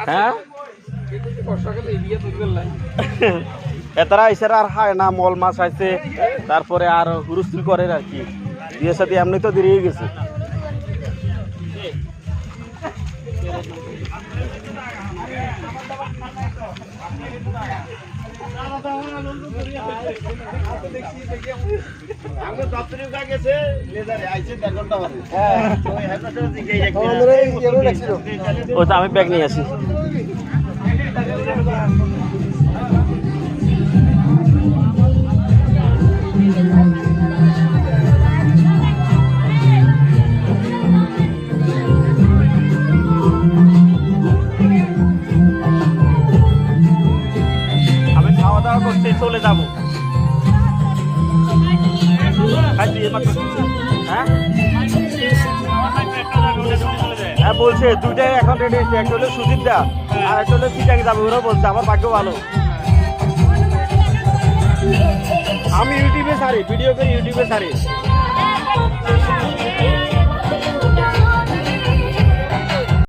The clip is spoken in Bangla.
হ্যাঁ এতারা ইসারা আর খায় না, মল মাছ খাইছে, তারপরে আর হুরুস্তুল করে আর কি, বিয়ের সাথে এমনি তো দেরি হয়ে গেছে। আমি ব্যাগ নিয়ে আসি। আমি খাওয়া দাওয়া করতে চলে যাবো। হ্যাঁ বলছে দুইটাই এখন রেডি হয়েছে, একটা হলো সুজিতদা আর একটা হলো চিটাকে যাবে, ওরা বলছে। আমার ভাগ্য ভালো, আমি ইউটিউবে ছাড়ি, ভিডিও করে ইউটিউবে ছাড়ি।